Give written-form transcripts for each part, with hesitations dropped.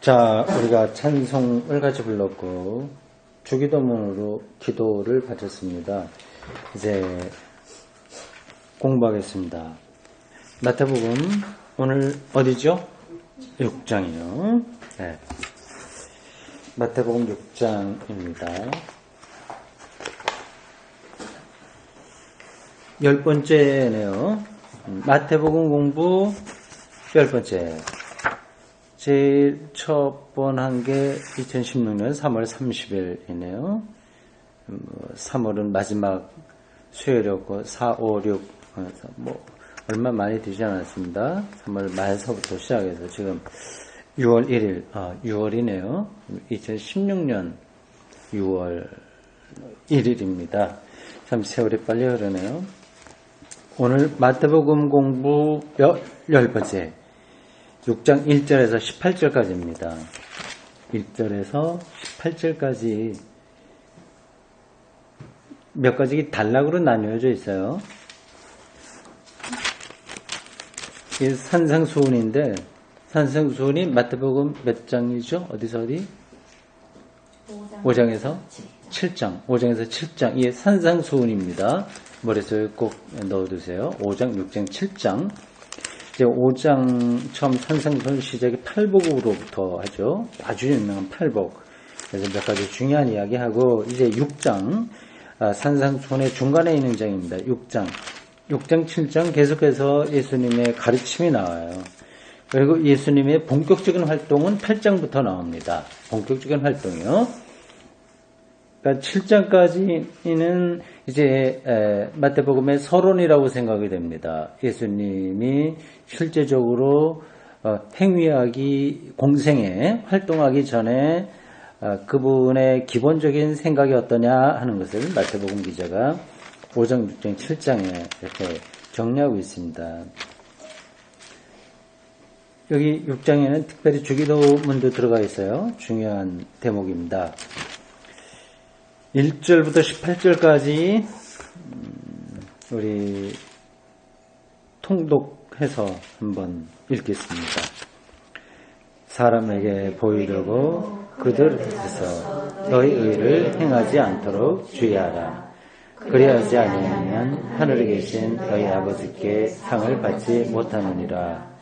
자, 우리가 찬송을 같이 불렀고 주기도문으로 기도를 바쳤습니다. 이제 공부하겠습니다. 마태복음 오늘 어디죠? 6장이요. 네. 마태복음 6장입니다. 10번째네요. 마태복음 공부 10번째. 제일 첫 번 한 게 2016년 3월 30일이네요. 3월은 마지막 수요일이었고 4, 5, 6 얼마 많이 되지 않았습니다. 3월 말서부터 시작해서 지금 6월 1일 6월이네요. 2016년 6월 1일입니다. 참 세월이 빨리 흐르네요. 오늘 마태복음 공부 10번째 6장 1절에서 18절까지입니다. 1절에서 18절까지 몇 가지 단락으로 나뉘어져 있어요. 이 산상수훈인데 산상수훈이 마태복음 몇 장이죠? 어디서 어디? 5장에서 7장. 5장에서 7장. 이게 산상수훈입니다. 머릿속에 꼭 넣어두세요. 5장, 6장, 7장. 이제 5장 처음 산상수훈 시작이 팔복으로부터 하죠. 아주 유명한 팔복. 그래서 몇 가지 중요한 이야기하고 이제 6장 산상수훈의 중간에 있는 장입니다. 6장, 7장 계속해서 예수님의 가르침이 나와요. 그리고 예수님의 본격적인 활동은 8장부터 나옵니다. 본격적인 활동이요. 그러니까 7장까지는 이제 마태복음의 서론이라고 생각이 됩니다. 예수님이 실제적으로 행위하기 공생에 활동하기 전에 그분의 기본적인 생각이 어떠냐 하는 것을 마태복음 기자가 5장, 6장, 7장에 이렇게 정리하고 있습니다. 여기 6장에는 특별히 주기도문도 들어가 있어요. 중요한 대목입니다. 1절부터 18절까지 우리 통독해서 한번 읽겠습니다. 사람에게 보이려고 그들에서 너희 의를 행하지 않도록 주의하라. 그리하지 않으면 하늘에 계신 너희 아버지께 상을 받지 못하느니라.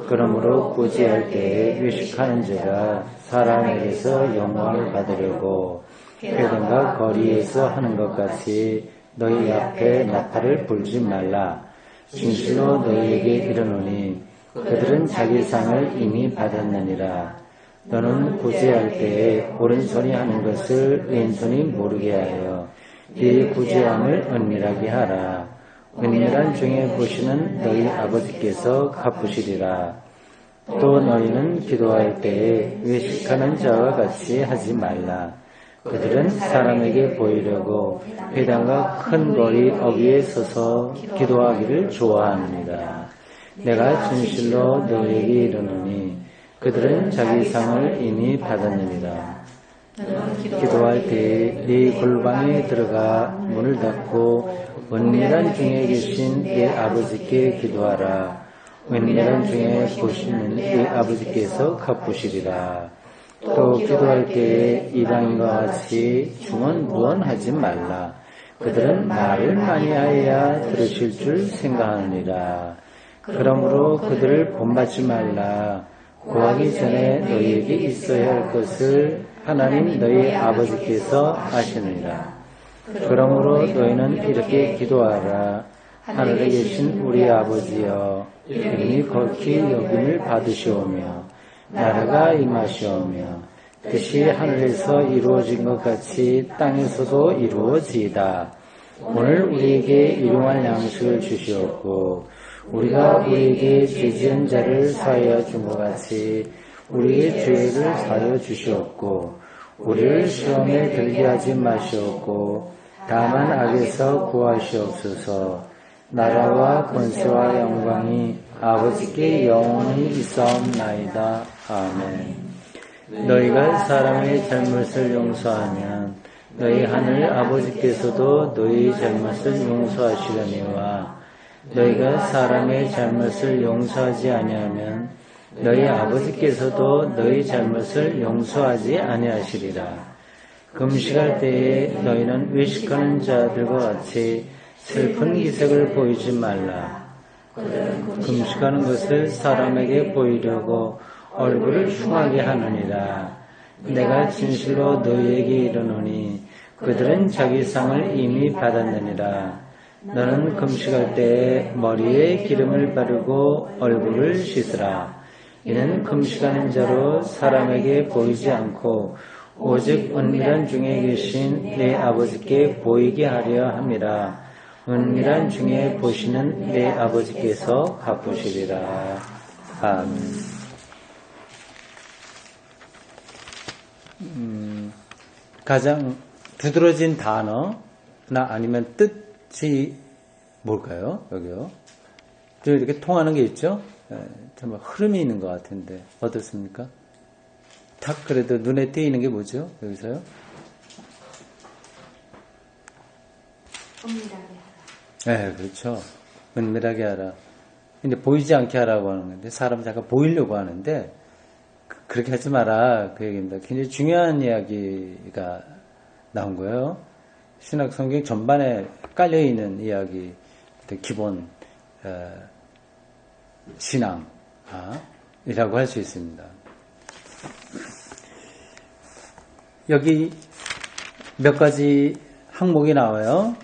그러므로 구제할 때에 외식하는 자가 사람에게서 영광을 받으려고 회당과 거리에서 하는 것 같이 너희 앞에 나팔을 불지 말라. 진실로 너희에게 이르노니 그들은 자기 상을 이미 받았느니라. 너는 구제할 때에 오른손이 하는 것을 왼손이 모르게 하여 네 구제함을 은밀하게 하라. 은밀한 중에 보시는 너희 아버지께서 갚으시리라. 또 너희는 기도할 때에 외식하는 자와 같이 하지 말라. 그들은 사람에게 보이려고 회당과 큰 거리 어귀에 서서 기도하기를 좋아하느니라. 내가 진실로 너희에게 이르노니 그들은 자기 상을 이미 받았느니라. 기도할 때에 네 골방에 들어가 문을 닫고 은밀한 중에 계신 네 아버지께 기도하라. 은밀한 중에 보시는 네 아버지께서 갚으시리라. 또 기도할 때에 이방인과 같이 중언부언하지 말라. 그들은 말을 많이 하여야 들으실 줄 생각하느니라. 그러므로 그들을 본받지 말라. 구하기 전에 너희에게 있어야 할 것을 하나님 너희 아버지께서 아시느니라. 그러므로 너희는 이렇게 기도하라. 하늘에 계신 우리 아버지여, 이름이 거룩히 여김을 받으시오며 나라가 임하시오며 뜻이 하늘에서 이루어진 것 같이 땅에서도 이루어지이다. 오늘 우리에게 일용할 양식을 주시옵고 우리가 우리에게 죄 지은 자를 사하여 준 것 같이 우리의 죄를 사하여 주시옵고 우리를 시험에 들게 하지 마시옵고 다만 악에서 구하시옵소서. 나라와 권세와 영광이 아버지께 영원히 있사옵나이다. 아멘. 너희가 사람의 잘못을 용서하면 너희 하늘 아버지께서도 너희 잘못을 용서하시려니와 너희가 사람의 잘못을 용서하지 아니하면 너희 아버지께서도 너희 잘못을 용서하지 아니하시리라. 금식할 때에 너희는 외식하는 자들과 같이 슬픈 기색을 보이지 말라. 금식하는 것을 사람에게 보이려고 얼굴을 흉하게 하느니라. 내가 진실로 너희에게 이르노니 그들은 자기 상을 이미 받았느니라. 너는 금식할 때에 머리에 기름을 바르고 얼굴을 씻으라. 이는 금식하는 자로 사람에게 보이지 않고 오직 은밀한 중에 계신 내 아버지께 보이게 하려 함이라. 은밀한 중에 보시는 내 아버지께서 갚으시리라. 아멘. 가장 두드러진 단어나 아니면 뜻이 뭘까요? 여기요. 좀 이렇게 통하는 게 있죠? 정말 흐름이 있는 것 같은데 어떻습니까? 탁 그래도 눈에 띄는 게 뭐죠? 여기서요? 은밀하게 하라. 네, 그렇죠. 은밀하게 하라. 근데 보이지 않게 하라고 하는 건데 사람 잠깐 보이려고 하는데 그렇게 하지 마라 그 얘기입니다. 굉장히 중요한 이야기가 나온 거예요. 신학 성경 전반에 깔려 있는 이야기, 기본 신앙이라고 할 수 있습니다. 여기 몇 가지 항목이 나와요.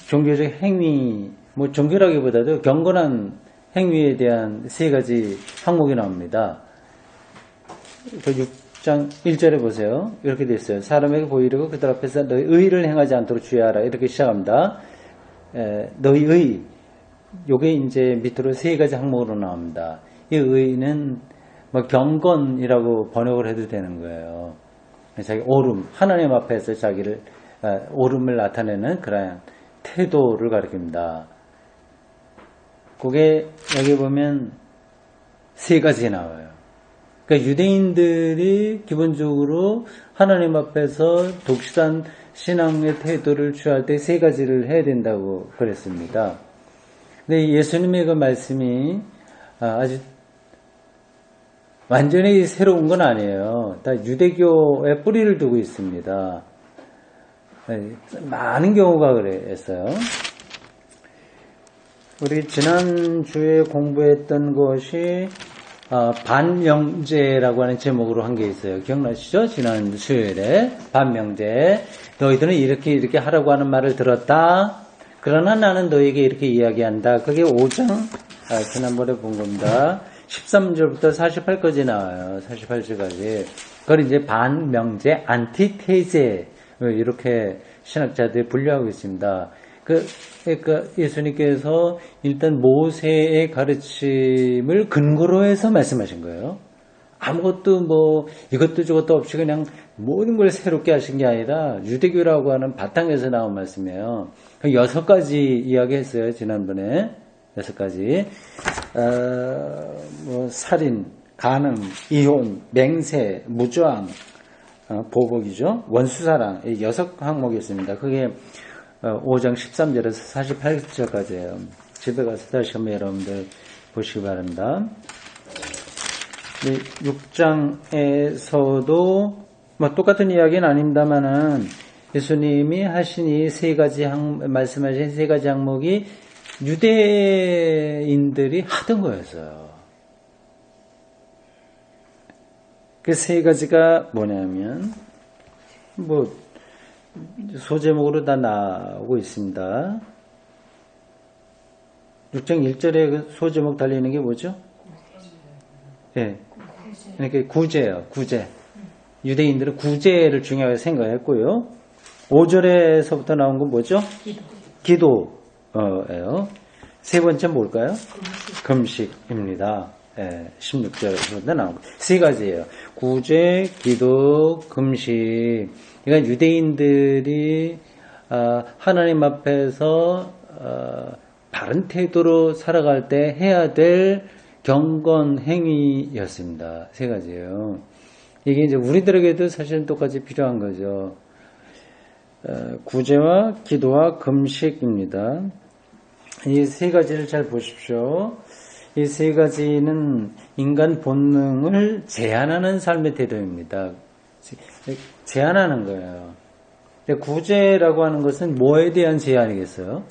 종교적 행위, 뭐 종교라기보다도 경건한 행위에 대한 세 가지 항목이 나옵니다. 그 6장 1절에 보세요. 이렇게 돼 있어요. 사람에게 보이려고 그들 앞에서 너희 의를 행하지 않도록 주의하라. 이렇게 시작합니다. 너희 의. 요게 이제 밑으로 세 가지 항목으로 나옵니다. 이 의는 뭐 경건이라고 번역을 해도 되는 거예요. 자기 옳음, 하나님 앞에서 자기를 옳음을 나타내는 그런 태도를 가리킵니다. 그게 여기 보면 세 가지 나와요. 그러니까 유대인들이 기본적으로 하나님 앞에서 독실한 신앙의 태도를 취할 때 세 가지를 해야 된다고 그랬습니다. 근데 예수님의 그 말씀이 아주 완전히 새로운 건 아니에요. 다 유대교에 뿌리를 두고 있습니다. 많은 경우가 그랬어요. 우리 지난주에 공부했던 것이 반명제라고 하는 제목으로 한 게 있어요. 기억나시죠? 지난 수요일에 반명제. 너희들은 이렇게 하라고 하는 말을 들었다. 그러나 나는 너에게 이렇게 이야기한다. 그게 5장 지난번에 본 겁니다. 13절부터 48까지 나와요. 48절까지. 그걸 이제 반명제, 안티테제 이렇게 신학자들이 분류하고 있습니다. 그러니까 예수님께서 일단 모세의 가르침을 근거로 해서 말씀하신 거예요. 아무것도 뭐 이것도 저것도 없이 그냥 모든 걸 새롭게 하신 게 아니라 유대교라고 하는 바탕에서 나온 말씀이에요. 6가지 이야기했어요. 지난번에 6가지. 뭐 살인, 간음, 이혼, 맹세, 무저항, 보복이죠. 원수사랑, 이 6항목이었습니다. 그게 5장 13절에서 48절까지예요. 집에 가서 다시 한번 여러분들 보시기 바랍니다. 6장에서도 뭐 똑같은 이야기는 아닙니다만은 예수님이 하신 이 세 가지 말씀하신 세 가지 항목이 유대인들이 하던 거였어요. 그 세 가지가 뭐냐면 뭐 소제목으로 다 나오고 있습니다. 6장 1절에 그 소제목 달리는 게 뭐죠? 예. 그러니까 구제예요. 구제. 유대인들은 구제를 중요하게 생각했고요. 5절에서부터 나온 건 뭐죠? 기도예요. 세 번째 뭘까요? 금식입니다. 예, 16절부터 나온 거. 세 가지예요. 구제, 기도, 금식. 그러니까 유대인들이 하나님 앞에서 바른 태도로 살아갈 때 해야 될 경건 행위였습니다. 세 가지예요. 이게 이제 우리들에게도 사실은 똑같이 필요한 거죠. 구제와 기도와 금식입니다. 이 세 가지를 잘 보십시오. 이 세 가지는 인간 본능을 제한하는 삶의 태도입니다. 제한하는 거예요. 구제라고 하는 것은 뭐에 대한 제한이겠어요?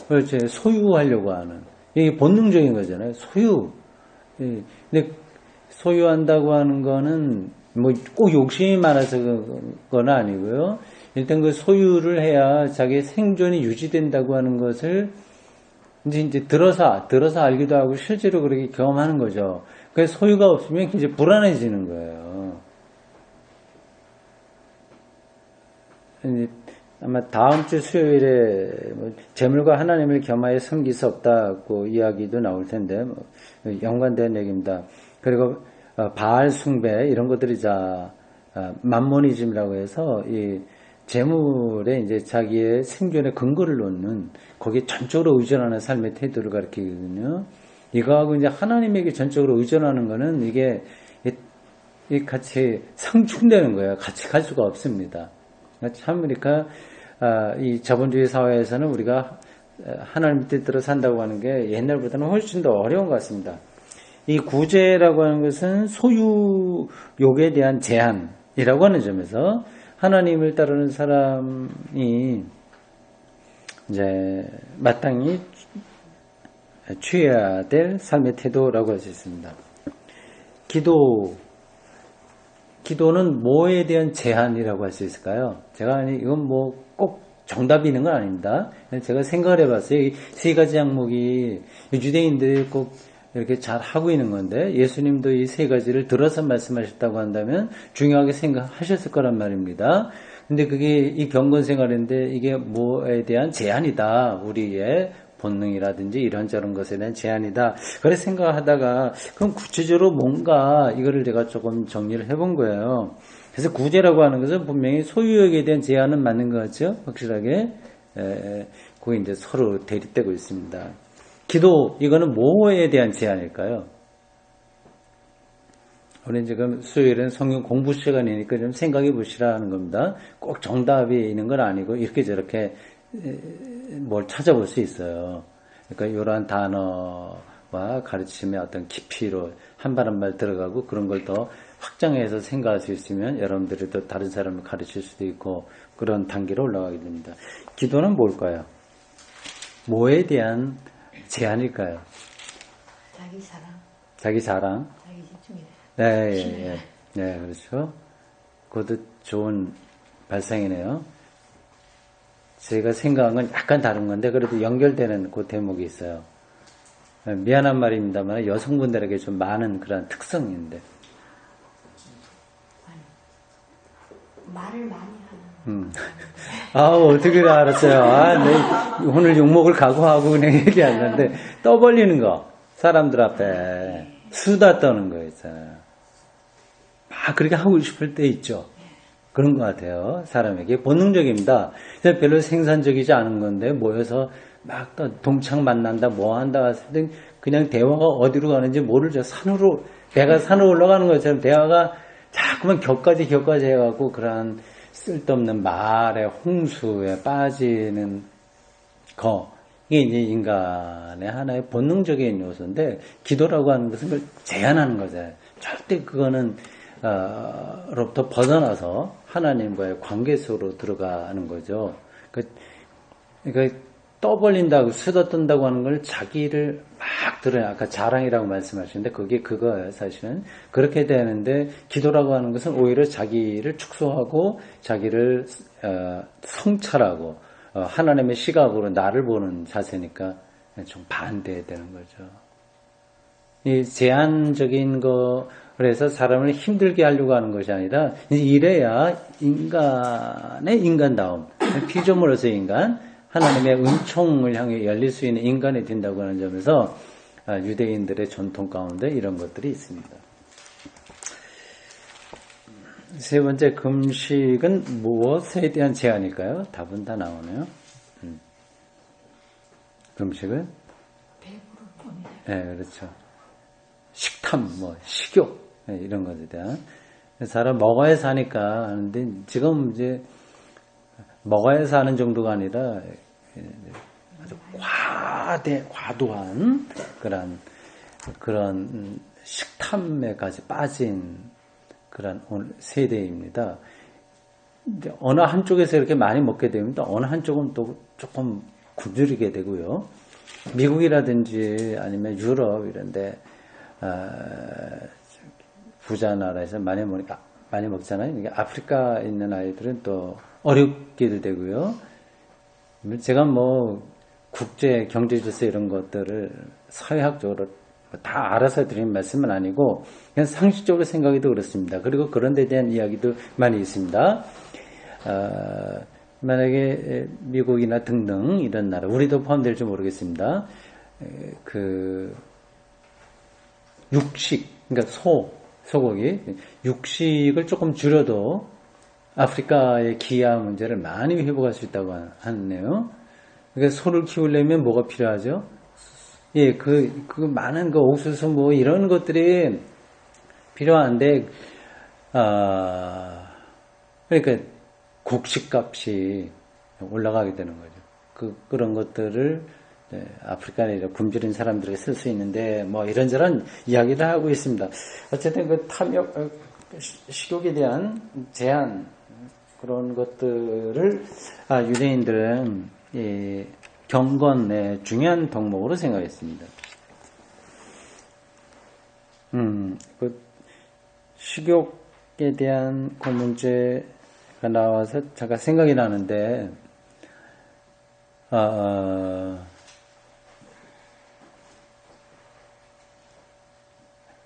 그렇죠. 소유하려고 하는. 이게 본능적인 거잖아요. 소유. 근데 소유한다고 하는 거는 뭐 꼭 욕심이 많아서 그건 아니고요. 일단 그 소유를 해야 자기의 생존이 유지된다고 하는 것을 이제 들어서 알기도 하고 실제로 그렇게 경험하는 거죠. 그래서 소유가 없으면 이제 불안해지는 거예요. 아마 다음 주 수요일에 재물과 하나님을 겸하여 섬길 수 없다고 이야기도 나올 텐데 연관된 얘기입니다. 그리고 바알 숭배 이런 것들이 만모니즘이라고 해서 이 재물에 이제 자기의 생존의 근거를 놓는 거기에 전적으로 의존하는 삶의 태도를 가리키거든요. 이거하고 이제 하나님에게 전적으로 의존하는 거는 이게 같이 상충되는 거예요. 같이 갈 수가 없습니다. 참 그러니까 이 자본주의 사회에서는 우리가 하나님 뜻대로 산다고 하는 게 옛날보다는 훨씬 더 어려운 것 같습니다. 이 구제라고 하는 것은 소유욕에 대한 제한이라고 하는 점에서 하나님을 따르는 사람이 이제 마땅히 취해야 될 삶의 태도라고 할 수 있습니다. 기도는 뭐에 대한 제한이라고 할 수 있을까요? 제가 이건 뭐 꼭 정답이 있는 건 아닙니다. 제가 생각을 해봤어요. 이 세 가지 항목이 유대인들이 꼭 이렇게 잘 하고 있는 건데 예수님도 이 세 가지를 들어서 말씀하셨다고 한다면 중요하게 생각하셨을 거란 말입니다. 근데 그게 이 경건 생활인데 이게 뭐에 대한 제한이다. 우리의 본능이라든지 이런저런 것에 대한 제한이다. 그래 생각하다가 그럼 구체적으로 뭔가 이거를 제가 조금 정리를 해본 거예요. 그래서 구제라고 하는 것은 분명히 소유욕에 대한 제한은 맞는 것 같죠? 확실하게. 그게 이제 서로 대립되고 있습니다. 기도, 이거는 뭐에 대한 제한일까요? 우리 지금 수요일은 성경 공부 시간이니까 좀 생각해 보시라는 겁니다. 꼭 정답이 있는 건 아니고 이렇게 저렇게 뭘 찾아볼 수 있어요. 그러니까 이러한 단어와 가르침의 어떤 깊이로 한 발 한 발 들어가고 그런 걸 더 확장해서 생각할 수 있으면 여러분들이 또 다른 사람을 가르칠 수도 있고 그런 단계로 올라가게 됩니다. 기도는 뭘까요? 뭐에 대한 제한일까요? 자기 사랑. 자기 자랑. 자기 집중이다. 네, 네, 그렇죠. 그것도 좋은 발상이네요. 제가 생각한 건 약간 다른 건데 그래도 연결되는 그 대목이 있어요. 미안한 말입니다만 여성분들에게 좀 많은 그런 특성인데. 말을 많이 하는. 어떻게 알았어요? 네, 오늘 욕먹을 각오하고 그냥 얘기하는데 떠벌리는 거. 사람들 앞에 수다 떠는 거 있잖아요. 막 그렇게 하고 싶을 때 있죠. 그런 것 같아요. 사람에게 본능적입니다. 별로 생산적이지 않은 건데 모여서 막 동창 만난다 뭐 한다 했을 때 그냥 대화가 어디로 가는지 모르죠. 산으로 배가 산으로 올라가는 것처럼 대화가 자꾸만 격까지 해갖고 그러한 쓸데없는 말의 홍수에 빠지는 거. 이게 이제 인간의 하나의 본능적인 요소인데 기도라고 하는 것은 그걸 제한하는 거잖아요. 절대 그거는 로부터 벗어나서 하나님과의 관계 속으로 들어가는 거죠. 그러니까 떠벌린다고 수다 떤다고 하는 걸 자기를 막 드러내. 아까 자랑이라고 말씀하셨는데 그거예요. 사실은 그렇게 되는데 기도라고 하는 것은 오히려 자기를 축소하고 자기를 성찰하고 하나님의 시각으로 나를 보는 자세니까 좀 반대되는 거죠. 이 제한적인 거 그래서 사람을 힘들게 하려고 하는 것이 아니라 이래야 인간의 인간다움, 피조물로서의 인간, 하나님의 은총을 향해 열릴 수 있는 인간이 된다고 하는 점에서 유대인들의 전통 가운데 이런 것들이 있습니다. 세 번째 금식은 무엇에 대한 제한일까요? 답은 다 나오네요. 금식은? 배부른 겁니다. 네, 그렇죠. 식탐, 식욕, 이런 것에 대한. 사람 먹어야 사니까 하는데 지금 이제 먹어야 사는 정도가 아니라 아주 과도한 그런 식탐에까지 빠진 그런 세대입니다. 이제 어느 한쪽에서 이렇게 많이 먹게 되면 또 어느 한쪽은 또 조금 굶주리게 되고요. 미국이라든지 아니면 유럽 이런데 부자 나라에서 많이 먹잖아요. 이게 아프리카에 있는 아이들은 또 어렵게 되고요. 제가 뭐 국제 경제 질서 이런 것들을 사회학적으로 다 알아서 드리는 말씀은 아니고 그냥 상식적으로 생각해도 그렇습니다. 그리고 그런 데 대한 이야기도 많이 있습니다. 만약에 미국이나 등등 이런 나라, 우리도 포함될지 모르겠습니다. 그 육식, 그러니까 소고기, 육식을 조금 줄여도 아프리카의 기아 문제를 많이 회복할 수 있다고 하네요. 그러니까 소를 키우려면 뭐가 필요하죠? 예, 그 많은 그 옥수수 뭐 이런 것들이 필요한데, 그러니까 곡식값이 올라가게 되는 거죠. 그런 것들을 아프리카에 굶주린 사람들에게 쓸 수 있는데, 뭐 이런저런 이야기를 하고 있습니다. 어쨌든 그 탐욕, 식욕에 대한 제한, 그런 것들을, 유대인들은, 경건의 중요한 덕목으로 생각했습니다. 그 식욕에 대한 그 문제가 나와서 잠깐 생각이 나는데,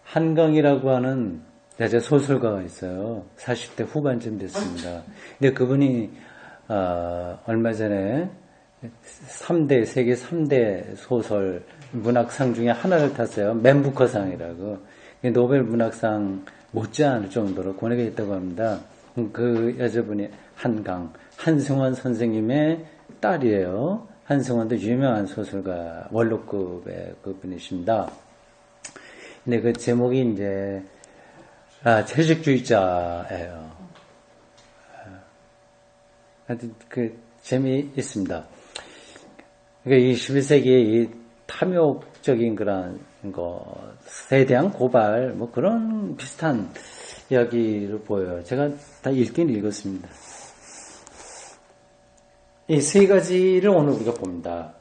한강이라고 하는 여자 소설가가 있어요. 40대 후반쯤 됐습니다. 근데 그분이 얼마 전에 세계 3대 소설 문학상 중에 하나를 탔어요. 맨 부커상이라고. 노벨 문학상 못지않을 정도로 권위가 있다고 합니다. 그 여자분이 한승원 선생님의 딸이에요. 한승원도 유명한 소설가, 원로급의 그분이십니다. 근데 그 제목이 이제 채식주의자예요. 하여튼 그 재미있습니다. 그러니까 21세기의 이 탐욕적인 그런 것에 대한 고발, 뭐 그런 비슷한 이야기를 보여요. 제가 다 읽긴 읽었습니다. 이 세 가지를 오늘 우리가 봅니다.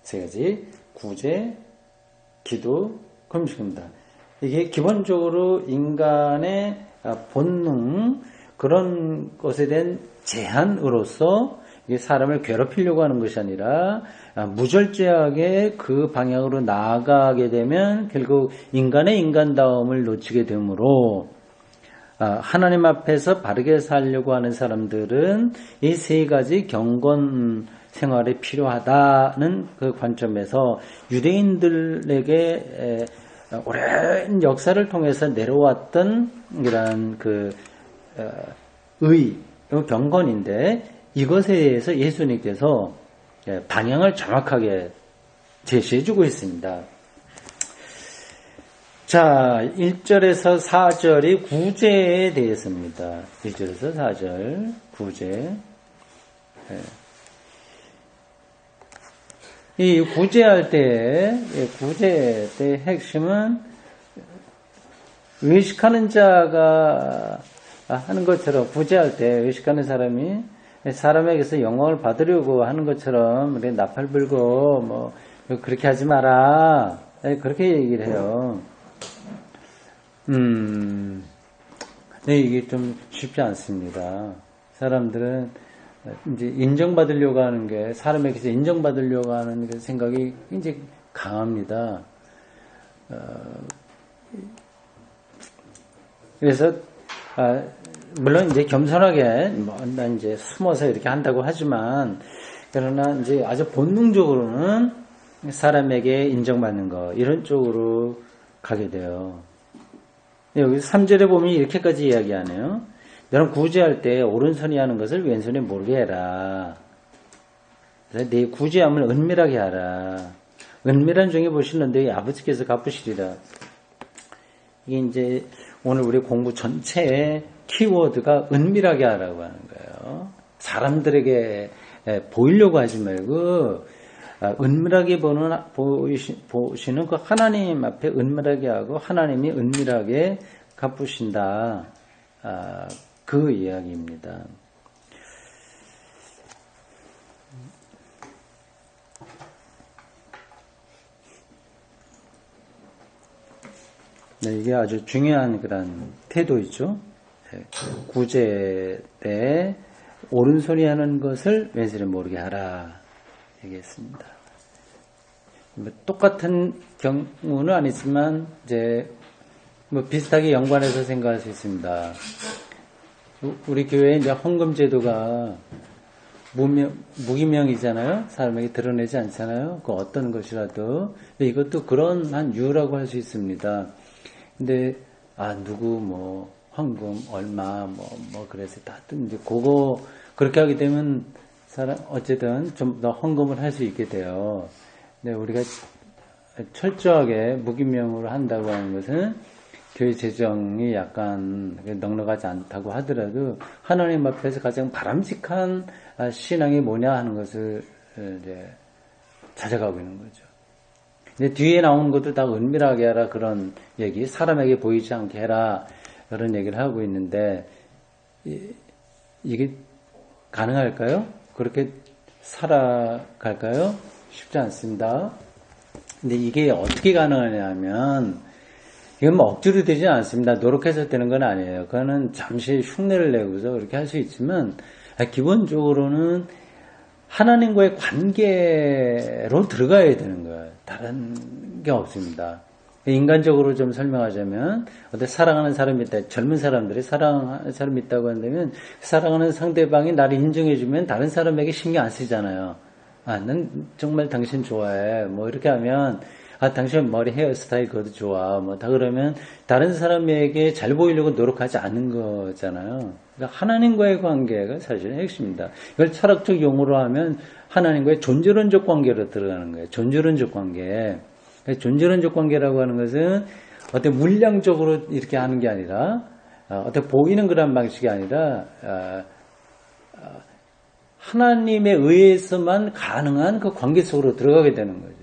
세 가지. 구제, 기도, 금식입니다. 이게 기본적으로 인간의 본능, 그런 것에 대한 제한으로서 이게 사람을 괴롭히려고 하는 것이 아니라 무절제하게 그 방향으로 나아가게 되면 결국 인간의 인간다움을 놓치게 되므로 하나님 앞에서 바르게 살려고 하는 사람들은 이 세 가지 경건 생활이 필요하다는 그 관점에서 유대인들에게 오랜 역사를 통해서 내려왔던 이런 그 경건인데 이것에 대해서 예수님께서 방향을 정확하게 제시해주고 있습니다. 자, 1절에서 4절이 구제에 대해서입니다. 1절에서 4절 구제. 이 구제할 때, 구제 때 핵심은 외식하는 자가 하는 것처럼, 구제할 때 외식하는 사람이 사람에게서 영광을 받으려고 하는 것처럼 나팔 불고 뭐 그렇게 하지 마라, 그렇게 얘기를 해요. 네, 이게 좀 쉽지 않습니다. 사람들은 이제 인정받으려고 하는 게, 사람에게서 인정받으려고 하는 그 생각이 굉장히 강합니다. 그래서 물론 이제 겸손하게 난 이제 숨어서 이렇게 한다고 하지만, 그러나 이제 아주 본능적으로는 사람에게 인정받는 거, 이런 쪽으로 가게 돼요. 여기 3절에 보면 이렇게까지 이야기하네요. 너는 구제할 때 오른손이 하는 것을 왼손이 모르게 해라. 그래서 네 구제함을 은밀하게 하라. 은밀한 종이 보시는데 아버지께서 갚으시리라. 이게 이제 오늘 우리 공부 전체의 키워드가 은밀하게 하라고 하는 거예요. 사람들에게 보이려고 하지 말고 은밀하게 보시는 그 하나님 앞에 은밀하게 하고 하나님이 은밀하게 갚으신다. 그 이야기입니다. 네, 이게 아주 중요한 그런 태도이죠. 구제 때 오른손이 하는 것을 왼손이 모르게 하라 얘기했습니다. 똑같은 경우는 아니지만 이제 비슷하게 연관해서 생각할 있습니다. 우리 교회에 이제 헌금 제도가 무기명이잖아요. 사람에게 드러내지 않잖아요. 그 어떤 것이라도. 근데 이것도 그런 한 이유라고 할 수 있습니다. 근데 누구 헌금 얼마 그래서 다 이제 그거 그렇게 하게 되면 어쨌든 좀 더 헌금을 할 수 있게 돼요. 근데 우리가 철저하게 무기명으로 한다고 하는 것은 교회 재정이 약간 넉넉하지 않다고 하더라도 하나님 앞에서 가장 바람직한 신앙이 뭐냐 하는 것을 이제 찾아가고 있는 거죠. 근데 뒤에 나오는 것도 다 은밀하게 하라 그런 얘기, 사람에게 보이지 않게 해라 그런 얘기를 하고 있는데 이게 가능할까요? 그렇게 살아갈까요? 쉽지 않습니다. 근데 이게 어떻게 가능하냐면 이건 억지로 되지 않습니다. 노력해서 되는 건 아니에요. 그거는 잠시 흉내를 내고서 그렇게 할 수 있지만 기본적으로는 하나님과의 관계로 들어가야 되는 거예요. 다른 게 없습니다. 인간적으로 좀 설명하자면 사랑하는 사람이 있다. 젊은 사람들이 사랑하는 사람이 있다고 한다면 사랑하는 상대방이 나를 인정해주면 다른 사람에게 신경 안 쓰잖아요. 난 정말 당신 좋아해. 이렇게 하면 당신 머리 헤어스타일 그것도 좋아. 다 그러면 다른 사람에게 잘 보이려고 노력하지 않는 거잖아요. 그러니까 하나님과의 관계가 사실은 핵심입니다. 이걸 철학적 용어로 하면 하나님과의 존재론적 관계로 들어가는 거예요. 존재론적 관계. 존재론적 관계라고 하는 것은 어떤 물량적으로 이렇게 하는 게 아니라 어떤 보이는 그런 방식이 아니라 하나님에 의해서만 가능한 그 관계 속으로 들어가게 되는 거죠.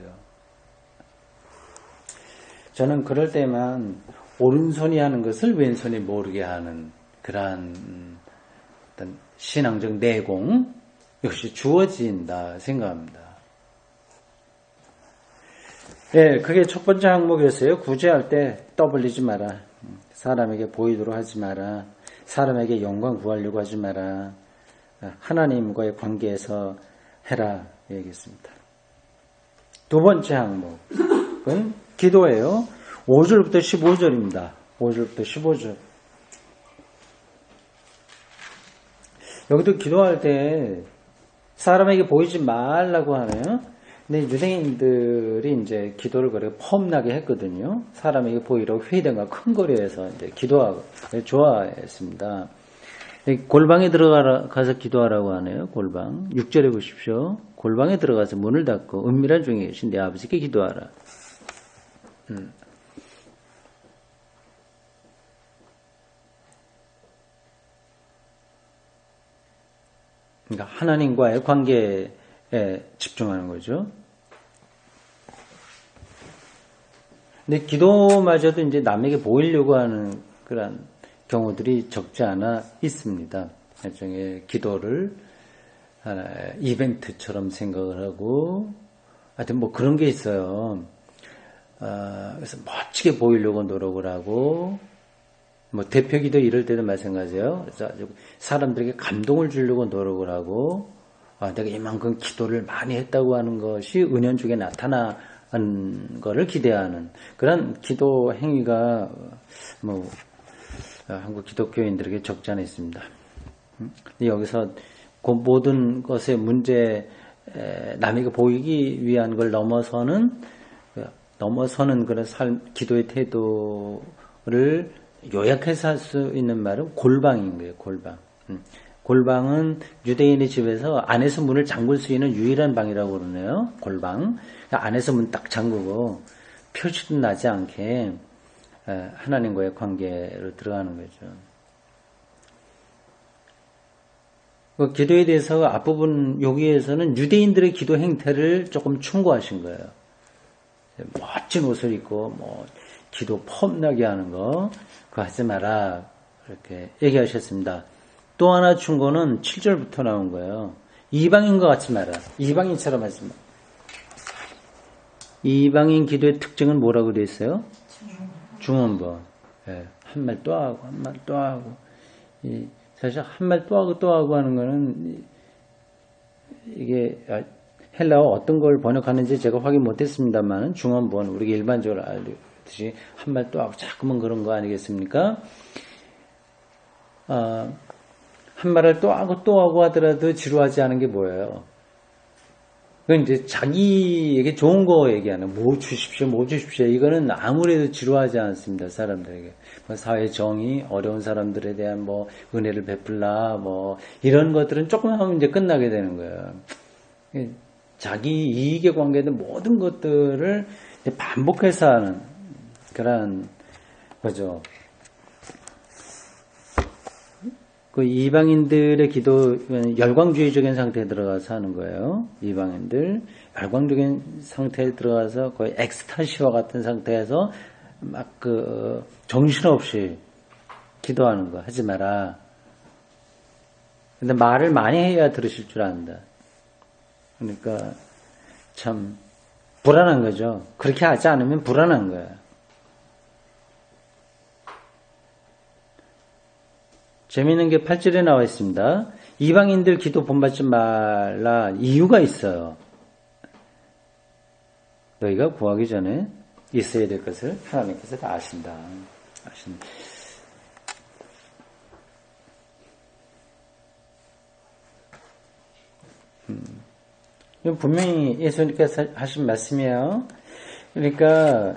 저는 그럴 때만 오른손이 하는 것을 왼손이 모르게 하는 그러한 어떤 신앙적 내공 역시 주어진다 생각합니다. 예, 그게 첫 번째 항목이었어요. 구제할 때 떠벌리지 마라. 사람에게 보이도록 하지 마라. 사람에게 영광 구하려고 하지 마라. 하나님과의 관계에서 해라 얘기했습니다. 두 번째 항목은 기도예요. 5절부터 15절입니다. 5절부터 15절. 여기도 기도할 때 사람에게 보이지 말라고 하네요. 근데 유대인들이 이제 기도를 그렇게 폼나게 했거든요. 사람에게 보이라고 회당과 큰 거리에서 이제 기도하고 좋아했습니다. 골방에 들어가서 기도하라고 하네요. 골방. 6절에 보십시오. 골방에 들어가서 문을 닫고 은밀한 중에 계신 내 아버지께 기도하라. 그러니까 하나님과의 관계에 집중하는 거죠. 근데 기도마저도 이제 남에게 보이려고 하는 그런 경우들이 적지 않아 있습니다. 일종의 기도를 하나의 이벤트처럼 생각을 하고, 하여튼 그런 게 있어요. 그래서 멋지게 보이려고 노력을 하고, 대표기도 이럴 때도 마찬가지예요. 그래서 아주 사람들에게 감동을 주려고 노력을 하고, 내가 이만큼 기도를 많이 했다고 하는 것이 은연중에 나타나는 것을 기대하는 그런 기도 행위가 한국 기독교인들에게 적지 않아 있습니다. 여기서 그 모든 것의 문제, 남에게 보이기 위한 걸 넘어서는 그런 기도의 태도를 요약해서 할 수 있는 말은 골방인 거예요. 골방. 골방은 유대인의 집에서 안에서 문을 잠글 수 있는 유일한 방이라고 그러네요. 골방. 안에서 문 딱 잠그고 표시도 나지 않게 하나님과의 관계로 들어가는 거죠. 그 기도에 대해서 앞부분 여기에서는 유대인들의 기도 행태를 조금 충고하신 거예요. 멋진 옷을 입고 뭐 기도 폼나게 하는 거 그거 하지 마라 이렇게 얘기하셨습니다. 또 하나 충고는 7절부터 나온 거예요. 이방인과 같이 마라. 이방인처럼 하지 마. 이방인 기도의 특징은 뭐라고 되어 있어요? 중언부. 예, 한 말 또 하고 한 말 또 하고. 사실 한 말 또 하고 또 하고 하는 거는 이게 헬라어 어떤 걸 번역하는지 제가 확인 못했습니다만 중언부는 우리가 일반적으로 알듯이 한 말 또 하고 자꾸만 그런 거 아니겠습니까? 한 말을 또 하고 하더라도 지루하지 않은 게 뭐예요? 그건 이제 자기에게 좋은 거 얘기하는, 뭐 주십시오. 이거는 아무래도 지루하지 않습니다, 사람들에게. 뭐 사회 정의, 어려운 사람들에 대한 뭐 은혜를 베풀라, 뭐 이런 것들은 조금 하면 이제 끝나게 되는 거예요. 자기 이익에 관계된 모든 것들을 반복해서 하는 그런 거죠. 그 이방인들의 기도, 열광주의적인 상태에 들어가서 하는 거예요. 이방인들. 열광적인 상태에 들어가서 거의 엑스타시와 같은 상태에서 막 정신없이 기도하는 거 하지 마라. 근데 말을 많이 해야 들으실 줄 안다. 그러니까 참 불안한 거죠. 그렇게 하지 않으면 불안한 거야. 재미있는 게 8절에 나와 있습니다. 이방인들 기도 본받지 말라. 이유가 있어요. 너희가 구하기 전에 있어야 될 것을 하나님께서 다 아신다. 이건 분명히 예수님께서 하신 말씀이에요. 그러니까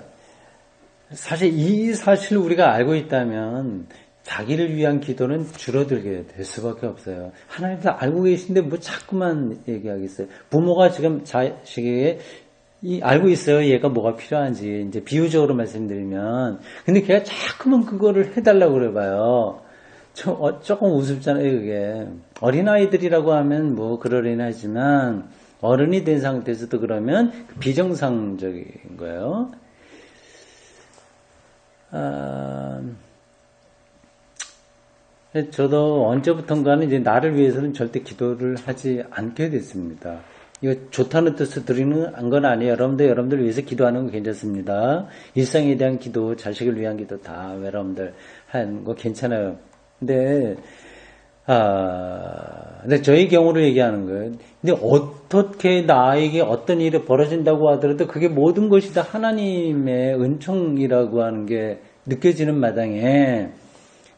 사실 이 사실을 우리가 알고 있다면 자기를 위한 기도는 줄어들게 될 수밖에 없어요. 하나님도 알고 계신데 뭐 자꾸만 얘기하겠어요. 부모가 지금 자식에게 알고 있어요. 얘가 뭐가 필요한지. 이제 비유적으로 말씀드리면. 근데 걔가 자꾸만 그거를 해달라고 그래봐요. 조금 우습잖아요, 그게. 어린아이들이라고 하면 뭐 그러려니 하지만 어른이 된 상태에서도 그러면 비정상적인 거예요. 저도 언제부턴가는 이제 나를 위해서는 절대 기도를 하지 않게 됐습니다. 이거 좋다는 뜻을 드리는 건 아니에요. 여러분들 위해서 기도하는 건 괜찮습니다. 일상에 대한 기도, 자식을 위한 기도 다 여러분들 하는 거 괜찮아요. 근데 저희 경우를 얘기하는 거예요. 근데 어떻게 나에게 어떤 일이 벌어진다고 하더라도 그게 모든 것이 다 하나님의 은총이라고 하는 게 느껴지는 마당에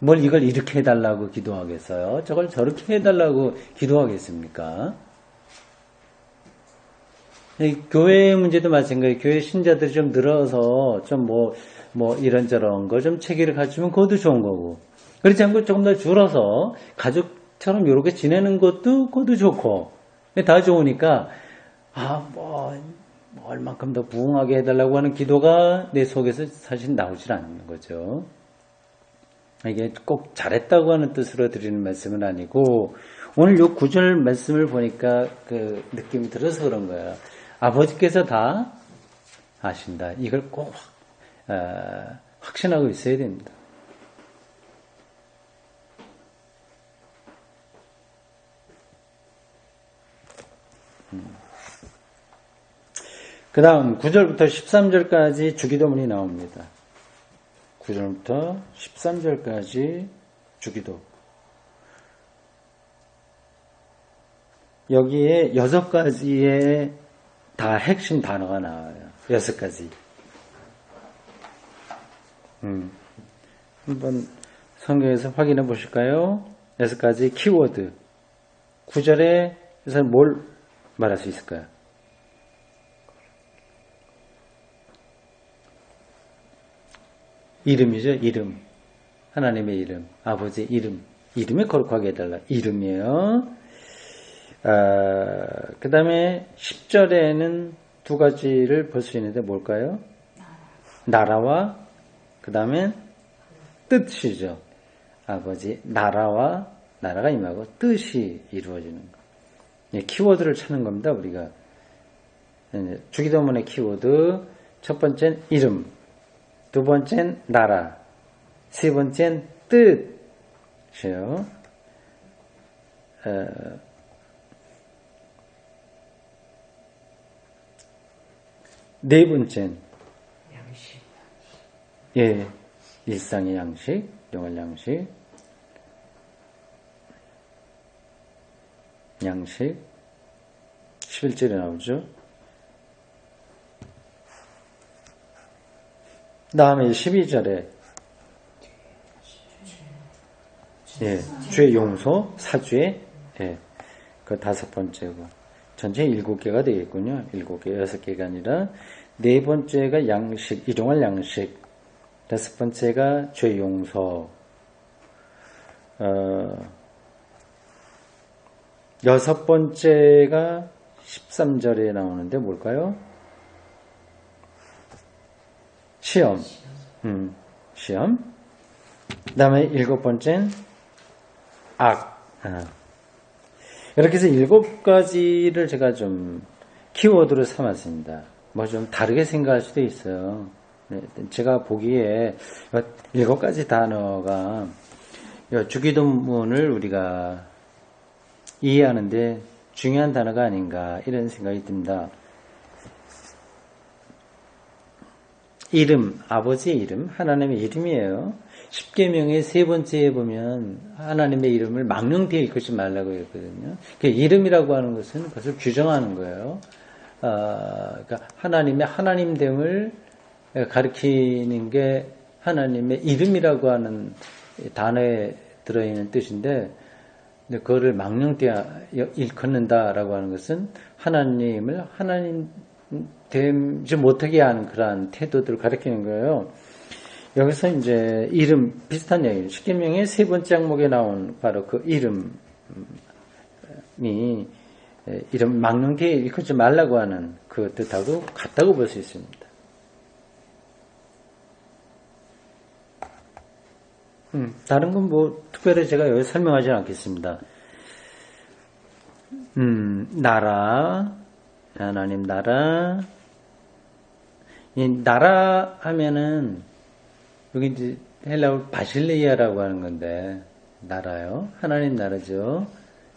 뭘 이걸 이렇게 해달라고 기도하겠어요? 저걸 저렇게 해달라고 기도하겠습니까? 교회 문제도 마찬가지예요. 교회 신자들이 좀 늘어서 좀 이런저런 거 좀 체계를 갖추면 그것도 좋은 거고. 그렇지 않고 조금 더 줄어서 가족처럼 이렇게 지내는 것도 그것도 좋고. 다 좋으니까, 얼만큼 더 부흥하게 해달라고 하는 기도가 내 속에서 사실 나오질 않는 거죠. 이게 꼭 잘했다고 하는 뜻으로 드리는 말씀은 아니고, 오늘 요 9절 말씀을 보니까 그 느낌이 들어서 그런 거예요. 아버지께서 다 아신다. 이걸 꼭 확신하고 있어야 됩니다. 그 다음 9절부터 13절까지 주기도문이 나옵니다. 9절부터 13절까지 주기도. 여기에 6가지의 다 핵심 단어가 나와요. 6가지. 한번 성경에서 확인해 보실까요? 6가지 키워드. 9절에서 뭘 말할 수 있을까요? 이름이죠. 이름. 하나님의 이름. 아버지의 이름. 이름에 거룩하게 해달라. 이름이에요. 그 다음에 10절에는 2가지를 볼 수 있는데 뭘까요? 나라와 그 다음에 뜻이죠. 아버지 나라와 나라가 임하고 뜻이 이루어지는 거. 키워드를 찾는 겁니다. 우리가 주기도문의 키워드 첫 번째는 이름, 두 번째는 나라, 세 번째는 뜻이에요. 네 번째는 양식. 예, 일상의 양식, 영월 양식, 양식 11절에 나오죠. 다음에 12절에 예, 죄 용서, 사죄, 예, 그 다섯 번째고 전체 7개가 되겠군요. 7개, 6개가 아니라 네 번째가 양식, 일용할 양식, 다섯 번째가 죄 용서, 여섯 번째가 13절에 나오는데 뭘까요? 시험. 시험. 그 다음에 일곱 번째는 악. 이렇게 해서 7가지를 제가 좀 키워드로 삼았습니다. 뭐 좀 다르게 생각할 수도 있어요. 제가 보기에 7가지 단어가 주기도문을 우리가 이해하는데 중요한 단어가 아닌가 이런 생각이 듭니다. 이름, 아버지의 이름, 하나님의 이름이에요. 십계명의 세 번째에 보면 하나님의 이름을 망령되이 읽지 말라고 했거든요. 이름이라고 하는 것은 그것을 규정하는 거예요. 그러니까 하나님의 하나님됨을 가리키는 게 하나님의 이름이라고 하는 단어에 들어있는 뜻인데, 그거를 망령되이 일컫는다라고 하는 것은 하나님을 하나님 되지 못하게 하는 그러한 태도들을 가리키는 거예요. 여기서 이제 이름 비슷한 얘기예요. 십계명의 세 번째 항목에 나온 바로 그 이름이 이름 망령되이 일컫지 말라고 하는 그 뜻하고 같다고 볼 수 있습니다. 다른 건 뭐 특별히 제가 여기 설명하지 않겠습니다. 나라, 하나님 나라. 이 나라 하면은 여기 이제 헬라어 바실레이아라고 하는 건데 나라요. 하나님 나라죠.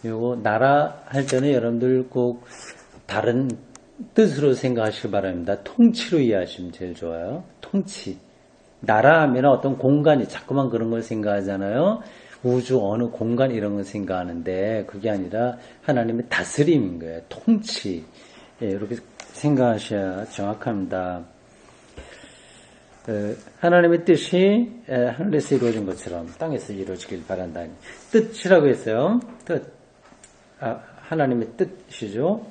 요거 나라 할 때는 여러분들 꼭 다른 뜻으로 생각하시기 바랍니다. 통치로 이해하시면 제일 좋아요. 통치. 나라 하면 어떤 공간이 자꾸만 그런 걸 생각하잖아요. 우주 어느 공간 이런 걸 생각하는데 그게 아니라 하나님의 다스림인 거예요. 통치. 예, 이렇게 생각하셔야 정확합니다. 하나님의 뜻이 하늘에서 이루어진 것처럼 땅에서 이루어지길 바란다. 뜻이라고 했어요. 뜻. 하나님의 뜻이죠.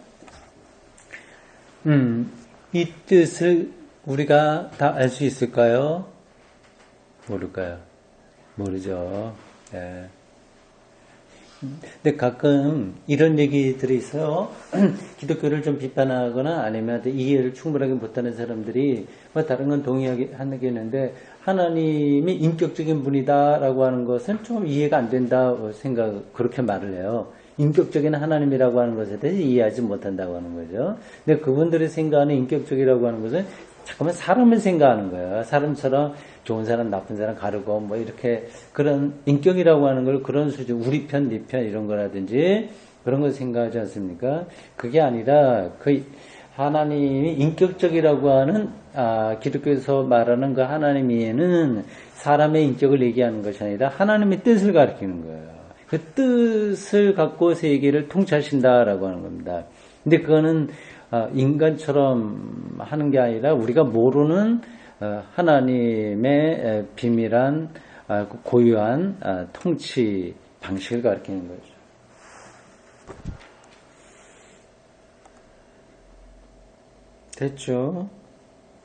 이 뜻을 우리가 다 알 수 있을까요? 모를까요? 모르죠. 예. 근데 가끔 이런 얘기들이 있어요. 기독교를 좀 비판하거나 아니면 이해를 충분하게 못하는 사람들이 뭐 다른 건 동의하겠는데 하나님이 인격적인 분이다라고 하는 것은 좀 이해가 안 된다 그렇게 말을 해요. 인격적인 하나님이라고 하는 것에 대해서 이해하지 못한다고 하는 거죠. 근데 그분들이 생각하는 인격적이라고 하는 것은 잠깐만 사람을 생각하는 거예요. 사람처럼 좋은 사람, 나쁜 사람 가르고 뭐 이렇게 그런 인격이라고 하는 걸 그런 수준, 우리 편, 네 편 이런 거라든지 그런 걸 생각하지 않습니까? 그게 아니라 그 하나님이 인격적이라고 하는 기독교에서 말하는 그 하나님 이해는 사람의 인격을 얘기하는 것이 아니라 하나님의 뜻을 가리키는 거예요. 그 뜻을 갖고 세계를 통치하신다라고 하는 겁니다. 근데 그거는 인간처럼 하는 게 아니라 우리가 모르는 하나님의 비밀한 고유한 통치 방식을 가리키는 거죠. 됐죠?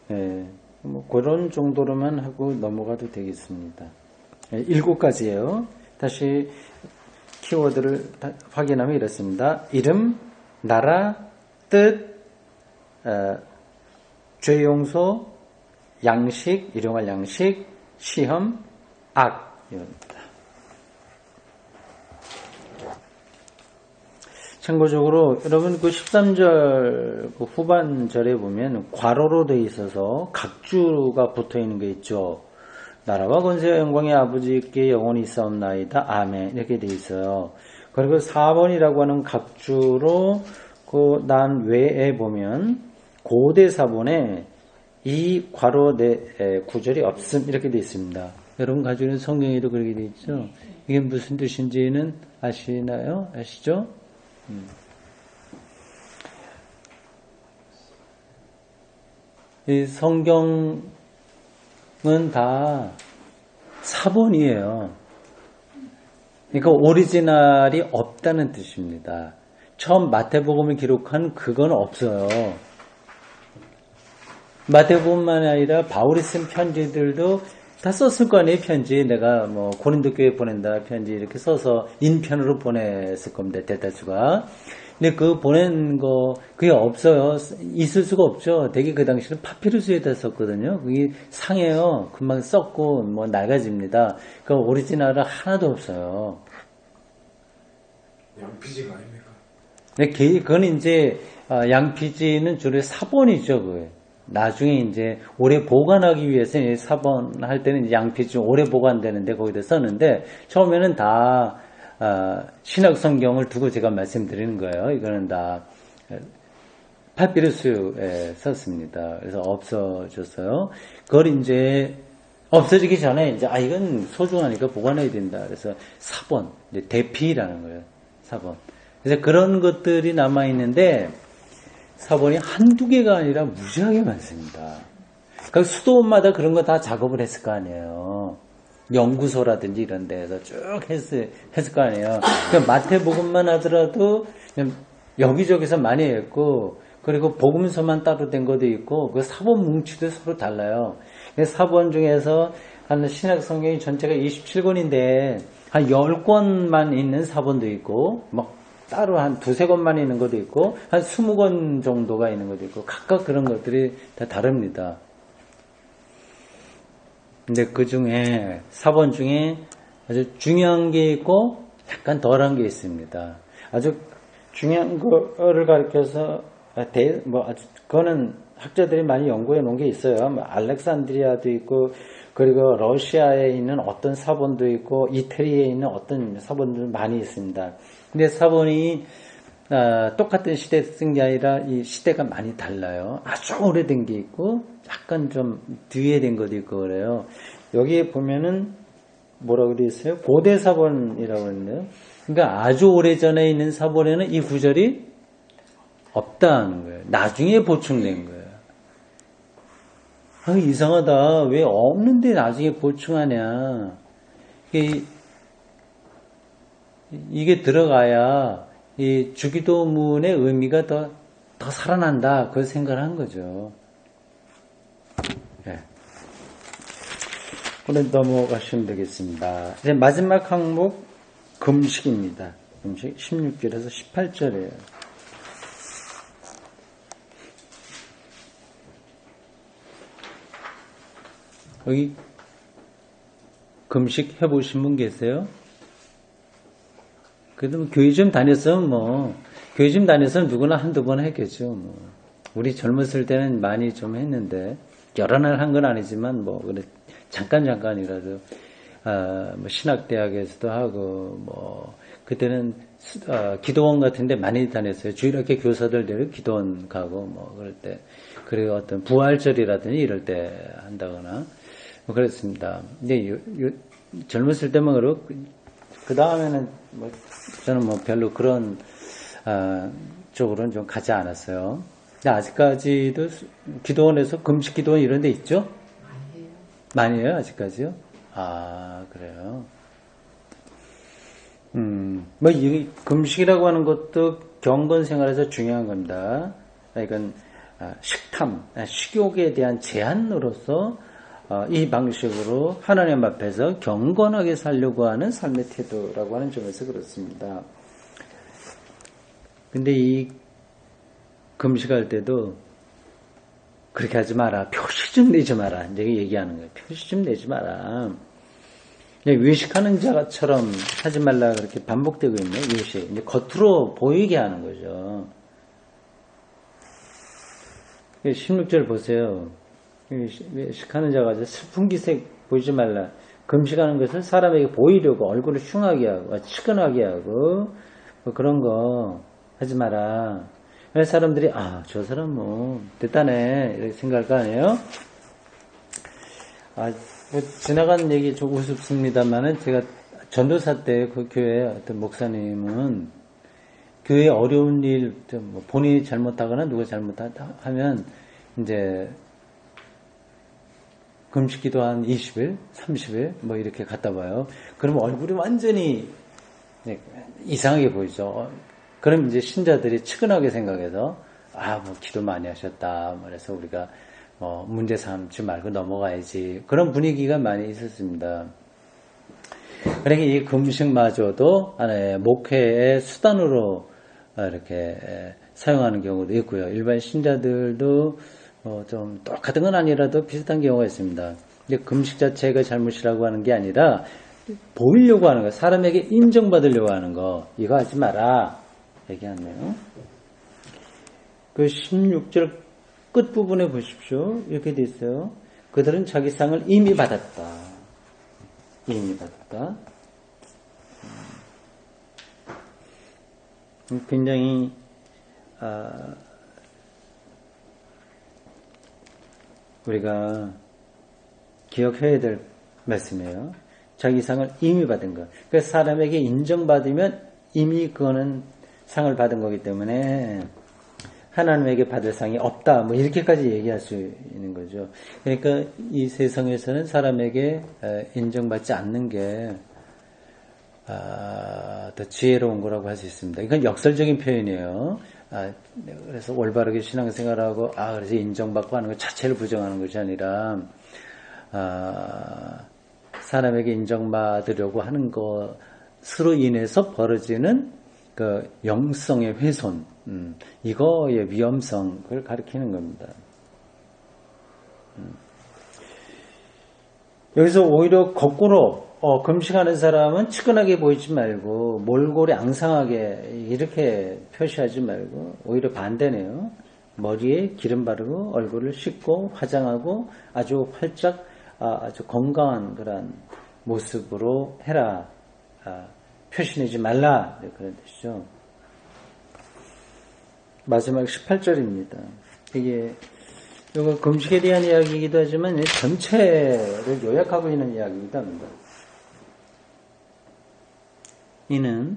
네, 뭐 그런 정도로만 하고 넘어가도 되겠습니다. 7가지예요. 다시 키워드를 확인하면 이렇습니다. 이름, 나라, 뜻, 죄 용서, 양식, 일용할 양식, 시험, 악, 이겁니다. 참고적으로 여러분 그 13절 그 후반절에 보면 괄호로 되어 있어서 각주가 붙어 있는 게 있죠. 나라와 권세와 영광의 아버지께 영원히 있사옵나이다. 아멘. 이렇게 되어 있어요. 그리고 4번이라고 하는 각주로 그 난 외에 보면 고대 사본에 이 괄호 내 구절이 없음 이렇게 되어 있습니다. 여러분 가지고 있는 성경에도 그렇게 되어 있죠. 이게 무슨 뜻인지는 아시나요? 아시죠? 이 성경은 다 사본이에요. 그러니까 오리지널이 없다는 뜻입니다. 처음 마태복음을 기록한 그건 없어요. 마태복음만이 아니라 바울이 쓴 편지들도 다 썼을 거 아니에요. 편지 내가 뭐 고린도 교회 보낸다 편지 이렇게 써서 인편으로 보냈을 겁니다. 대다수가. 근데 그 보낸 거 그게 없어요. 있을 수가 없죠. 되게 그 당시는 파피루스에다 썼거든요. 그게 상해요. 금방 썩고 뭐 낡아집니다. 그 오리지널은 하나도 없어요. 양피지가 아닙니까? 근데 그건 이제 양피지는 주로 사본이죠. 그게. 나중에 이제 오래 보관하기 위해서 사본할 때는 이제 양피지 오래 보관되는데 거기다 썼는데 처음에는 다 신약 성경을 두고 제가 말씀드리는 거예요. 이거는 다 파피루스에 썼습니다. 그래서 없어졌어요. 그걸 이제 없어지기 전에 이제 이건 소중하니까 보관해야 된다. 그래서 사본, 이제 대피라는 거예요. 사본. 그래서 그런 것들이 남아 있는데 사본이 한두 개가 아니라 무지하게 많습니다. 그 수도원마다 그런 거 다 작업을 했을 거 아니에요. 연구소라든지 이런 데에서 쭉 했을 거 아니에요. 그러니까 마태복음만 하더라도 여기저기서 많이 했고, 그리고 복음서만 따로 된 것도 있고, 그 사본 뭉치도 서로 달라요. 사본 중에서 한 신약 성경이 전체가 27권인데, 한 10권만 있는 사본도 있고, 막 따로 한 두세 권만 있는 것도 있고, 한 20권 정도가 있는 것도 있고, 각각 그런 것들이 다 다릅니다. 근데 그 중에, 사본 중에 아주 중요한 게 있고, 약간 덜한 게 있습니다. 아주 중요한 거를 가리켜서, 그거는 학자들이 많이 연구해 놓은 게 있어요. 알렉산드리아도 있고, 그리고 러시아에 있는 어떤 사본도 있고, 이태리에 있는 어떤 사본도 많이 있습니다. 근데 사본이 똑같은 시대에 쓴 게 아니라 이 시대가 많이 달라요. 아주 오래된 게 있고 약간 좀 뒤에 된 것도 있고 그래요. 여기에 보면은 뭐라고 되어 있어요? 고대 사본이라고 했네요. 그러니까 아주 오래전에 있는 사본에는 이 구절이 없다는 거예요. 나중에 보충된 거예요. 이상하다. 왜 없는데 나중에 보충하냐. 이게 들어가야 이 주기도문의 의미가 더 살아난다. 그걸 생각을 한 거죠. 네. 오늘 넘어가시면 되겠습니다. 이제 마지막 항목 금식입니다. 금식 16절에서 18절이에요. 여기 금식 해보신 분 계세요? 그래도 교회 좀 다녔으면 교회 좀 다녔으면 누구나 한두 번 했겠죠. 우리 젊었을 때는 많이 좀 했는데, 여러 날 한 건 아니지만, 그래, 잠깐이라도, 신학대학에서도 하고, 그때는, 기도원 같은 데 많이 다녔어요. 주일학교 교사들 데리고 기도원 가고, 그럴 때. 그리고 어떤 부활절이라든지 이럴 때 한다거나, 그랬습니다. 근데 젊었을 때만 그렇고, 그 다음에는 저는 별로 그런 쪽으로는 좀 가지 않았어요. 근데 아직까지도 기도원에서 금식 기도원 이런 데 있죠? 많이 해요, 아직까지요? 그래요. 이 금식이라고 하는 것도 경건 생활에서 중요한 겁니다. 이건 식탐, 식욕에 대한 제한으로서 이 방식으로 하나님 앞에서 경건하게 살려고 하는 삶의 태도라고 하는 점에서 그렇습니다. 근데 이 금식할 때도 그렇게 하지 마라. 표시 좀 내지 마라. 내가 얘기하는 거예요. 표시 좀 내지 마라. 외식하는 자처럼 하지 말라 그렇게 반복되고 있네요. 외식. 이제 겉으로 보이게 하는 거죠. 16절 보세요. 외식하는 자가 슬픈 기색 보이지 말라. 금식하는 것을 사람에게 보이려고 얼굴을 흉하게 하고 치근하게 하고 뭐 그런 거 하지 마라. 그래서 사람들이 저 사람 뭐 됐다네 이렇게 생각할 거 아니에요? 뭐 지나가는 얘기 좀 우습습니다만은 제가 전도사 때 그 교회 어떤 목사님은 교회 어려운 일, 뭐 본인이 잘못하거나 누가 잘못하다 하면 이제 금식기도 한 20일, 30일 뭐 이렇게 갔다 와요. 그러면 얼굴이 완전히 이상하게 보이죠. 그럼 이제 신자들이 측은하게 생각해서 뭐 기도 많이 하셨다. 그래서 우리가 문제 삼지 말고 넘어가야지. 그런 분위기가 많이 있었습니다. 그러니까 이 금식마저도 하나의 목회의 수단으로 이렇게 사용하는 경우도 있고요. 일반 신자들도 좀 똑같은 건 아니라도 비슷한 경우가 있습니다. 근데 금식 자체가 잘못이라고 하는 게 아니라 보이려고 하는 거, 사람에게 인정받으려고 하는 거, 이거 하지 마라 얘기하네요. 그 16절 끝부분에 보십시오. 이렇게 돼 있어요. 그들은 자기 상을 이미 받았다. 이미 받았다. 굉장히 우리가 기억해야 될 말씀이에요. 자기 상을 이미 받은 것. 그래서 사람에게 인정받으면 이미 그거는 상을 받은 거기 때문에 하나님에게 받을 상이 없다. 뭐 이렇게까지 얘기할 수 있는 거죠. 그러니까 이 세상에서는 사람에게 인정받지 않는 게 더 지혜로운 거라고 할 수 있습니다. 이건 역설적인 표현이에요. 그래서 올바르게 신앙생활하고 그래서 인정받고 하는 것 자체를 부정하는 것이 아니라 사람에게 인정받으려고 하는 것으로 인해서 벌어지는 그 영성의 훼손, 이거의 위험성을 가리키는 겁니다. 여기서 오히려 거꾸로 금식하는 사람은 측은하게 보이지 말고 몰골에 앙상하게 이렇게 표시하지 말고 오히려 반대네요. 머리에 기름 바르고 얼굴을 씻고 화장하고 아주 활짝 아주 건강한 그런 모습으로 해라. 표시내지 말라. 그런 뜻이죠. 마지막 18절입니다. 이게 이거 금식에 대한 이야기이기도 하지만 전체를 요약하고 있는 이야기이기도 합니다. 이는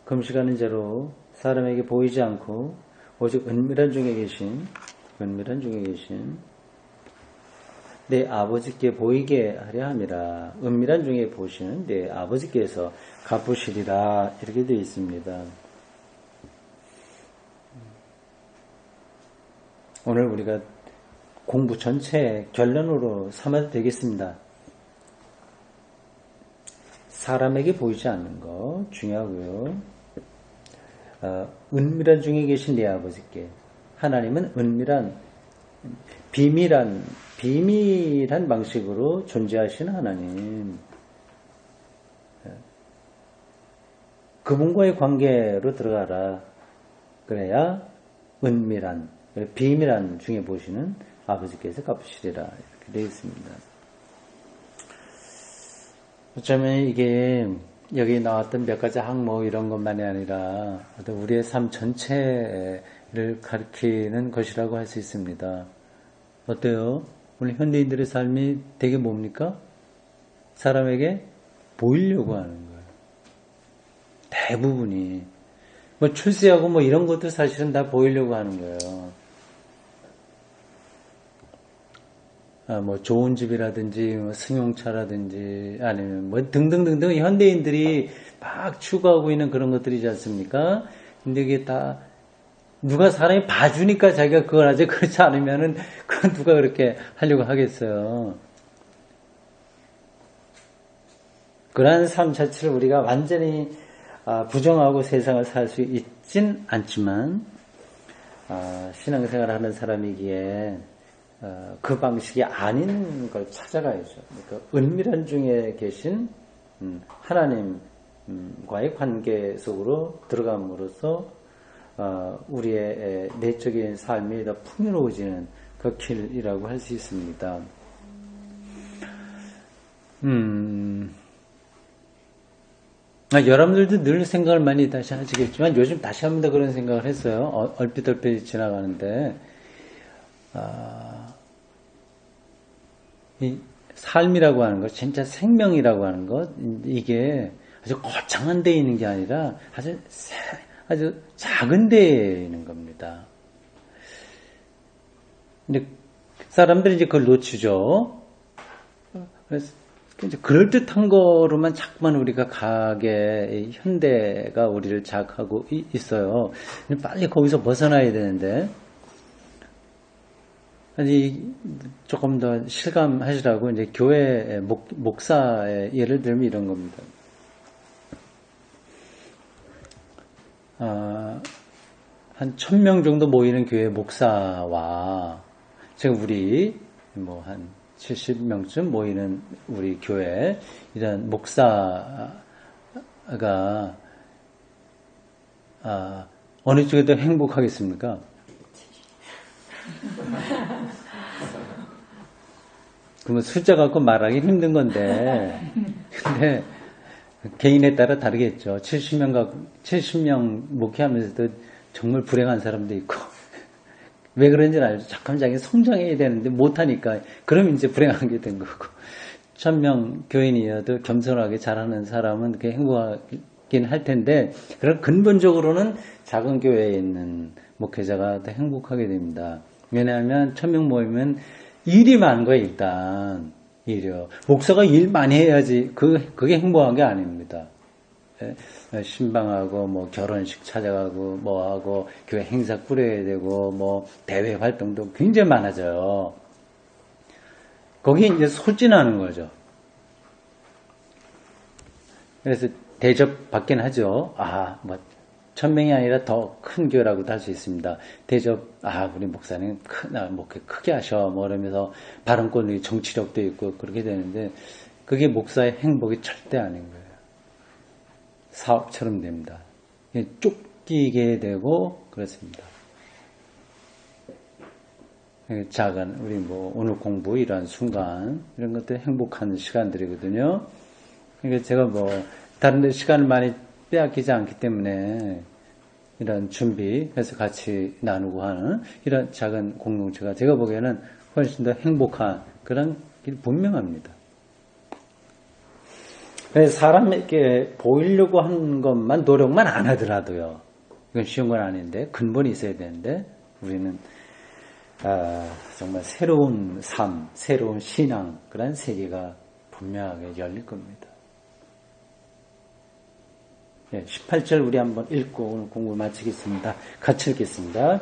금식하는 자로 사람에게 보이지 않고 오직 은밀한 중에 계신 내 아버지께 보이게 하려 함이라. 은밀한 중에 보시는 내 아버지께서 갚으시리라. 이렇게 되어 있습니다. 오늘 우리가 공부 전체 결론으로 삼아도 되겠습니다. 사람에게 보이지 않는 거 중요하고요. 은밀한 중에 계신 내 아버지께. 하나님은 은밀한 비밀한 방식으로 존재하시는 하나님. 그분과의 관계로 들어가라. 그래야 은밀한 비밀한 중에 보시는 아버지께서 갚으시리라. 이렇게 되어 있습니다. 어쩌면 이게 여기 나왔던 몇 가지 항목 이런 것만이 아니라 우리의 삶 전체를 가리키는 것이라고 할 수 있습니다. 어때요? 오늘 현대인들의 삶이 되게 뭡니까? 사람에게 보이려고 하는 거예요. 대부분이. 뭐 출세하고 뭐 이런 것도 사실은 다 보이려고 하는 거예요. 뭐 좋은 집이라든지 뭐 승용차라든지 아니면 뭐 등등등등 현대인들이 막 추구하고 있는 그런 것들이지 않습니까? 근데 이게 다 누가 사람이 봐주니까 자기가 그걸 하지, 그렇지 않으면은 그건 누가 그렇게 하려고 하겠어요. 그러한 삶 자체를 우리가 완전히 부정하고 세상을 살 수 있진 않지만 신앙생활을 하는 사람이기에 그 방식이 아닌 걸 찾아가야죠. 그러니까 은밀한 중에 계신 하나님과의 관계 속으로 들어감으로써 우리의 내적인 삶이 더 풍요로워지는 그 길이라고 할 수 있습니다. 여러분들도 늘 생각을 많이 다시 하시겠지만 요즘 다시 한 번 더 그런 생각을 했어요. 얼핏 지나가는데 이 삶이라고 하는 것, 진짜 생명이라고 하는 것, 이게 아주 거창한 데에 있는 게 아니라 아주 작은 데에 있는 겁니다. 근데 사람들이 이제 그걸 놓치죠. 그래서 이제 그럴듯한 거로만 자꾸만 우리가 가게 현대가 우리를 자극하고 있어요. 근데 빨리 거기서 벗어나야 되는데, 아니 조금 더 실감하시라고 이제 교회 목사의 예를 들면 이런 겁니다. 한 1000명 정도 모이는 교회 목사와 지금 우리 뭐 한 70명쯤 모이는 우리 교회 이런 목사가 어느 쪽에 더 행복하겠습니까? 그러면 숫자 갖고 말하기 힘든 건데, 근데 개인에 따라 다르겠죠. 70명 목회하면서도 정말 불행한 사람도 있고, 왜 그런지는 알죠. 잠깐 자기 성장해야 되는데 못하니까, 그럼 이제 불행하게 된 거고, 1000명 교인이어도 겸손하게 잘하는 사람은 그게 행복하긴 할 텐데, 그럼 근본적으로는 작은 교회에 있는 목회자가 더 행복하게 됩니다. 왜냐하면 1000명 모이면 일이 많은 거예요, 일단. 일이요. 목사가 일 많이 해야지, 그게 행복한 게 아닙니다. 신방하고, 뭐, 결혼식 찾아가고, 뭐하고, 교회 행사 꾸려야 되고, 뭐, 대외 활동도 굉장히 많아져요. 거기에 이제 소진하는 거죠. 그래서 대접받긴 하죠. 뭐, 1000명이 아니라 더 큰 교회라고도 할 수 있습니다. 대접, 우리 목사님 크게 하셔. 뭐, 이러면서 발언권이 정치력도 있고 그렇게 되는데, 그게 목사의 행복이 절대 아닌 거예요. 사업처럼 됩니다. 쫓기게 되고, 그렇습니다. 작은, 우리 뭐, 오늘 공부 이러한 순간, 이런 것들 행복한 시간들이거든요. 그러니까 제가 뭐, 다른 데 시간을 많이 빼앗기지 않기 때문에 이런 준비해서 같이 나누고 하는 이런 작은 공동체가 제가 보기에는 훨씬 더 행복한 그런 길 분명합니다. 사람에게 보이려고 하는 것만 노력만 안 하더라도요. 이건 쉬운 건 아닌데 근본이 있어야 되는데 우리는 정말 새로운 삶, 새로운 신앙 그런 세계가 분명하게 열릴 겁니다. 18절 우리 한번 읽고 오늘 공부 마치겠습니다. 같이 읽겠습니다.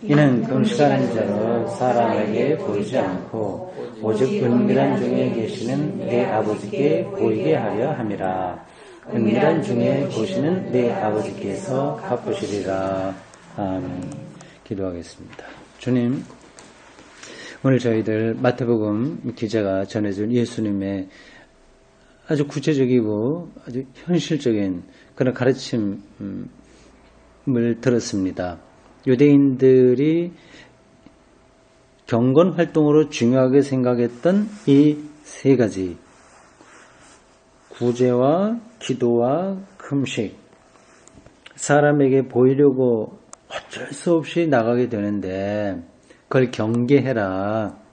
이는 금식하는 자로 사람에게 보이지 않고 오직 은밀한 중에 계시는 내 아버지께 보이게 하려 함이라. 은밀한 중에 보시는 내 아버지께서 갚으시리라. 아멘. 기도하겠습니다. 주님, 오늘 저희들 마태복음 기자가 전해준 예수님의 아주 구체적이고 아주 현실적인 그런 가르침을 들었습니다. 유대인들이 경건 활동으로 중요하게 생각했던 이 세 가지, 구제와 기도와 금식, 사람에게 보이려고 어쩔 수 없이 나가게 되는데 그걸 경계해라.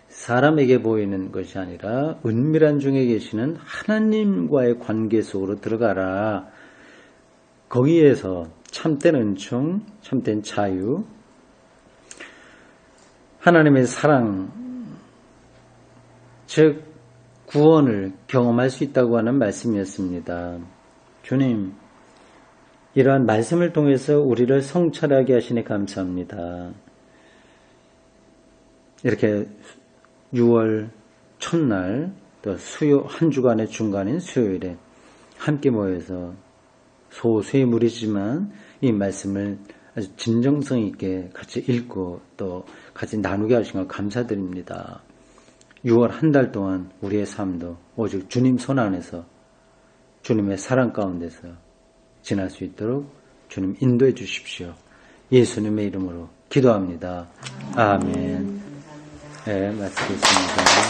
사람에게 보이는 것이 아니라 은밀한 중에 계시는 하나님과의 관계 속으로 들어가라. 거기에서 참된 은총, 참된 자유, 하나님의 사랑, 즉 구원을 경험할 수 있다고 하는 말씀이었습니다. 주님, 이러한 말씀을 통해서 우리를 성찰하게 하시니 감사합니다. 이렇게 6월 첫날 또 수요 한 주간의 중간인 수요일에 함께 모여서 소수의 무리지만 이 말씀을 아주 진정성 있게 같이 읽고 또 같이 나누게 하신 것 감사드립니다. 6월 한 달 동안 우리의 삶도 오직 주님 손 안에서 주님의 사랑 가운데서 지날 수 있도록 주님 인도해 주십시오. 예수님의 이름으로 기도합니다. 아멘. 네, 마치겠습니다.